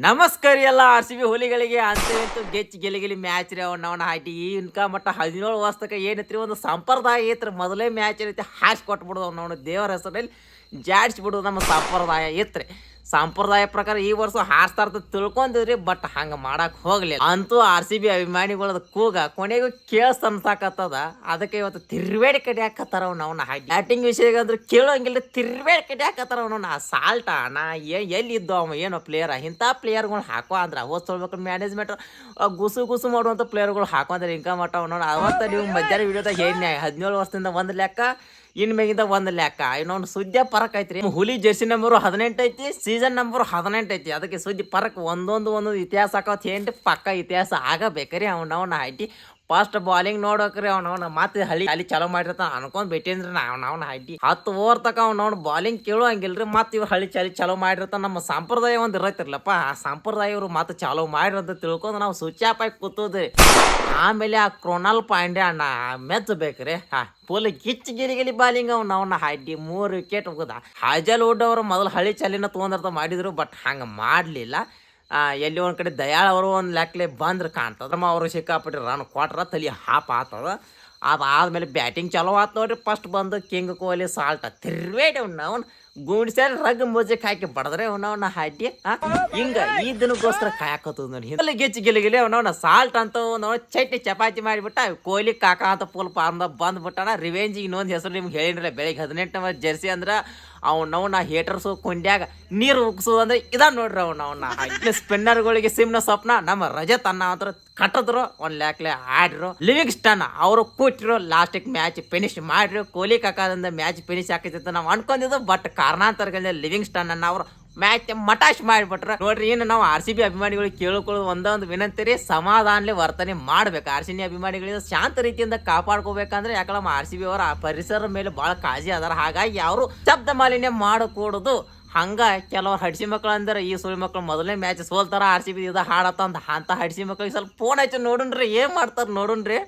ನಮಸ್ಕಾರ ಎಲ್ಲ RCB ಹುಲಿಗಳಿಗೆ ಅಂತೂ ಗೆಚ್ಚಿ ಗೆಲಿಗಿಲಿ ಮ್ಯಾಚ್ ರೀ ಅವನ ಹಾಕಿ ಇನ್ಕ ಮಟ್ಟ 17 ವರ್ಷಕ್ಕೆ ಏನೈತ್ರಿ ಒಂದು ಸಂಪ್ರದಾಯ ಐತ್ರಿ. ಮೊದಲೇ ಮ್ಯಾಚ್ ಐತಿ ಹಾಕಿ ಕೊಟ್ಬಿಡೋದು ಅವ್ನು ದೇವರ ಹೆಸರಲ್ಲಿ ಜಾಡ್ಸ್ಬಿಡೋದು ನಮ್ಮ ಸಂಪ್ರದಾಯ ಐತ್ರಿ. ಸಂಪ್ರದಾಯ ಪ್ರಕಾರ ಈ ವರ್ಷ ಹಾರಿಸ್ತಾ ಇರ್ತದೆ ತಿಳ್ಕೊಂಡಿದ್ರಿ, ಬಟ್ ಹಂಗೆ ಮಾಡಕ್ಕೆ ಹೋಗ್ಲಿಲ್ಲ. ಅಂತೂ RCB ಅಭಿಮಾನಿಗಳದ ಕೂಗ ಕೊನೆಗೂ ಕೇಳಿಸ್ ಅನ್ಸಾಕತ್ತದ. ಅದಕ್ಕೆ ಇವತ್ತು ತಿರ್ವೇಡಿ ಕಡೆ ಹಾಕತ್ತಾರ ಅವ್ನ ಹಾಕಿ ಬ್ಯಾಟಿಂಗ್ ವಿಷಯ ಅಂದ್ರೆ ಕೇಳೋಂಗಿಲ್ಲ, ತಿರ್ವೇಡಿ ಕಡೆ ಹಾಕತ್ತಾರ ಅವನು. ಸಾಲ್ಟ ನಾ ಎಲ್ಲಿ ಇದ್ದು ಅವ ಏನೋ ಪ್ಲೇಯರ್ ಇಂಥ ಪ್ಲೇಯರ್ಗಳು ಹಾಕೋ ಅಂದ್ರೆ ಅವತ್ತು ಹೇಳ್ಬೇಕು ಮ್ಯಾನೇಜ್ಮೆಂಟ್ ಗುಸು ಮಾಡುವಂಥ ಪ್ಲೇಯರ್ಗಳು ಹಾಕೊಂಡ್ರೆ ಇಂಕ ಮಟ್ಟ ಅವನು. ಅವತ್ತು ನೀವು ಮಧ್ಯಾಹ್ನ ವಿಡಿಯೋದಾಗ ಏನೇ 17 ವರ್ಷದಿಂದ ಒಂದು ಲೆಕ್ಕ ಇನ್ ಮೇಗಿಂದ ಒಂದು ಲೆಕ್ಕ ಇನ್ನೊಂದು ಸುದ್ದಿ ಪರಕ್ ಐತ್ರಿ. ಹುಲಿ ಜೆರ್ಸಿ ನಂಬರ್ 18 ಐತಿ, ಸೀಸನ್ ನಂಬರ್ 18 ಐತಿ. ಅದಕ್ಕೆ ಸುದ್ದಿ ಪರಕ್ ಒಂದೊಂದು ಇತಿಹಾಸ ಹಾಕೋತ್ ಏನ್ರಿ ಪಕ್ಕ ಇತಿಹಾಸ ಆಗಬೇಕ್ರಿ. ಅವ್ನ ಐಟಿ ಫಸ್ಟ್ ಬಾಲಿಂಗ್ ನೋಡೋಕ್ರಿ ಅವ್ನ ಮತ್ತೆ ಅಲ್ಲಿ ಚಲೋ ಮಾಡಿರ್ತಾನ ಅನ್ಕೊಂಡ್ ಬಿಟ್ಟಿನ್ರಿ ಅವ್ನ ಹೈಟಿ 10 ಓವರ್ ತಕ ಅವ್ನ ಬಾಲಿಂಗ್ ಕೇಳುವಂಗಿಲ್ರಿ. ಮತ್ತೆ ಇವ್ರು ಚಲೋ ಮಾಡಿರ್ತಾನ. ನಮ್ಮ ಸಂಪ್ರದಾಯ ಒಂದು ಇರತ್ತಿರ್ಲಪ್ಪ, ಆ ಸಂಪ್ರದಾಯ ಇವ್ರು ಮತ್ತೆ ಚಾಲೋ ಮಾಡಿರಂತ ತಿಳ್ಕೊಂಡು ನಾವು ಸ್ವಿಚ್ ಆಫ್ ಆಗಿ ಕೂತೋದ್ರಿ. ಆಮೇಲೆ ಆ ಕ್ರೊನಾಲ್ ಪಾಂಡ್ಯ ಅಣ್ಣ ಮೆಚ್ಚಬೇಕ್ರಿ. ಫುಲ್ ಗಿಲಿ ಬಾಲಿಂಗ್ ಅವ್ನ ಹೈಟಿ 3 ವಿಕೆಟ್ ಹೋಗದ. ಹಾಜಲ್ ವುಡ್ ಅವರು ಮೊದಲು ಹಳಿ ಚಲಿನ ತೊಗೊಂಡಿರ್ತ ಮಾಡಿದ್ರು, ಬಟ್ ಹಂಗೆ ಮಾಡಲಿಲ್ಲ. ಎಲ್ಲಿ ಒಂದು ಕಡೆ ದಯಾಳ್ ಅವರು ಒಂದು ಲೆಕ್ಕಲೆ ಬಂದ್ರೆ ಕಾಣ್ತದ. ಅವರು ಸಿಕ್ಕಾಪಟ್ಟಿ ರನ್ ಕೊಟ್ರ ತಲೆ ಹಾಪ್ ಆತದ. ಅದಾದ್ಮೇಲೆ ಬ್ಯಾಟಿಂಗ್ ಚಲೋ ಆತ್ ನೋಡ್ರಿ. ಫಸ್ಟ್ ಬಂದು ಕಿಂಗ್ ಕೊಹ್ಲಿ ಸಾಲ್ಟ ತಿರ್ವೇಡಿ ಅವ್ನು ಗುಂಡ್ಸ್ಯಾರ ರಗ್ ಮುಜಕ್ ಹಾಕಿ ಬಡದ್ರೆ ಅವನವನ್ನ ಹಾಕಿ ಹಿಂಗ ಈ ದಿನಕ್ಕೋಸ್ಕರ ಕಾಯಕತ್ತದ ನೋಡಿ. ಅಲ್ಲಿ ಗೆಚ್ಚಿ ಗಿಲಿಗಿಲಿ ಅವನವನ್ನ ಸಾಲ್ಟ್ ಅಂತ ಚಟ್ನಿ ಚಪಾತಿ ಮಾಡಿಬಿಟ್ಟ. ಕೊಹ್ಲಿ ಕಾಕ ಅಂತ ಫುಲ್ ಫಾರ್ಮ್ದಾಗ ಬಂದ್ಬಿಟ್ಟಾನ. ರಿವೆಂಜ್ ಇನ್ನೊಂದು ಹೆಸರು ನಿಮ್ಗೆ ಹೇಳಿದ್ರೆ ಬೆಳಿಗ್ಗೆ 18 ಜೆರ್ಸಿ ಅಂದ್ರೆ ಅವ್ನವನ್ನ ಹೇಟರ್ಸು ಕೊಂಡ್ಯಾಗ ನೀರು ಉಗ್ಸೋದು ಅಂದ್ರೆ ಇದ ನೋಡ್ರಿ ಅವ್ನವನ್ನ ಸ್ಪಿನ್ನರ್ಗಳಿಗೆ ಸಿಮ್ನ ಸ್ವಪ್ನ ನಮ್ಮ ರಜತ್ ಅನ್ನ ಅಂತ ಕಟ್ಟದ್ರು. ಒಂದು ಲೆಕ್ಕಲೆ ಆಡ್ರು. ಲಿವಿಂಗ್ಸ್ಟನ್ ಅವರು ಕೂಟ್ರು. ಲಾಸ್ಟಿಗೆ ಮ್ಯಾಚ್ ಫಿನಿಶ್ ಮಾಡ್ರಿ. ಕೊಹ್ಲಿ ಕಾಕದಿಂದ ಮ್ಯಾಚ್ ಫಿನಿಶ್ ಆಕೈತಿ ನಾವು ಅನ್ಕೊಂಡಿದ್ದು, ಬಟ್ ಕಾರಣಾಂತರಗಳಿಂದ ಲಿವಿಂಗ್ಸ್ಟನ್ ಅನ್ನ ಅವರು ಮ್ಯಾಚ್ ಮಟಾಶ್ ಮಾಡಿಬಿಟ್ರ ನೋಡ್ರಿ. ಏನು ನಾವು RCB ಅಭಿಮಾನಿಗಳಿಗೆ ಕೇಳ್ಕೊಳ್ಳೋದು ಒಂದೊಂದು ವಿನಂತಿ ರೀ, ಸಮಾಧಾನಲೆ ವರ್ತನೆ ಮಾಡ್ಬೇಕು. RCB ಅಭಿಮಾನಿಗಳಿಂದ ಶಾಂತ ರೀತಿಯಿಂದ ಕಾಪಾಡ್ಕೋಬೇಕಂದ್ರೆ ಯಾಕಂದ್ರೆ ನಮ್ಮ RCB ಅವರ ಪರಿಸರದ ಮೇಲೆ ಬಹಳ ಕಾಳಜಿ ಅದಾರ. ಹಾಗಾಗಿ ಅವರು ಶಬ್ದ ಮಾಲಿನ್ಯ ಮಾಡಕೂಡದು. ಹಂಗ ಕೆಲವ್ರು ಹಡ್ಸಿ ಮಕ್ಳು ಅಂದ್ರೆ ಈ ಸುಳಿ ಮಕ್ಳು ಮೊದಲನೇ ಮ್ಯಾಚ್ ಸೋಲ್ತಾರ. RCB ಇದ ಹಾಡತ್ತ ಅಂತ ಹಡ್ಸಿ ಮಕ್ಳಿಗೆ ಸ್ವಲ್ಪ ಫೋನ್ ಹಚ್ಚಿ ನೋಡುನ್ರಿ ಏನ್ ಮಾಡ್ತಾರ ನೋಡುನ್ರಿ.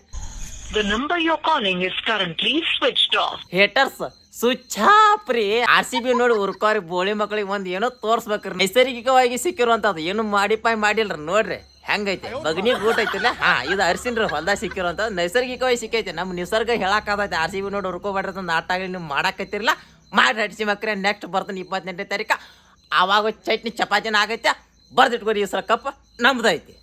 The number you're calling is currently switched off. Haters switch off ರೀ. RCB ನೋಡಿ ಉರ್ಕೋರಿ ಬೋಳಿ ಮಕ್ಳಿಗೆ ಒಂದ್ ಏನೋ ತೋರ್ಸ್ಬೇಕ್ರಿ. ನೈಸರ್ಗಿಕವಾಗಿ ಸಿಕ್ಕಿರುವಂತದ್ದು ಏನು ಮಾಡಿಪಾಯ್ ಮಾಡಿಲ್ರಿ. ನೋಡ್ರಿ ಹೆಂಗೈತೆ ಬಗ್ನಿ ಗೂಟ್ ಐತಿಲ್ಲ. ಇದು ಅರ್ಸಿನ್ರಿ ಹೊಲ್ದಾಗ ಸಿಕ್ಕಿರುವಂತ ನೈಸರ್ಗಿಕವಾಗಿ ಸಿಕ್ಕೈತೆ. ನಮ್ಮ ನಿಸರ್ಗ ಹೇಳಕ್ಕಾಗೈತೆ. RCB ನೋಡಿ ಉರ್ಕೋಬೇಡ್ರಿ ಅಂತ ಆಟ ಆಗಲಿ ನೀವು ಮಾಡಾಕತ್ತಿರಲ್ಲ ಮಾಡಿ ಹಡ್ಸಿ ಮಕ್ರೆ. ನೆಕ್ಸ್ಟ್ ಬರ್ತಾನೆ 28ನೇ ತಾರೀಕು. ಆವಾಗ ಚಟ್ನಿ ಚಪಾತಿನ ಆಗೈತೆ. ಬರ್ದಿಟ್ಕೊಡಿ ಈ ಸಲ ಕಪ್ಪ ನಮ್ದೈತಿ.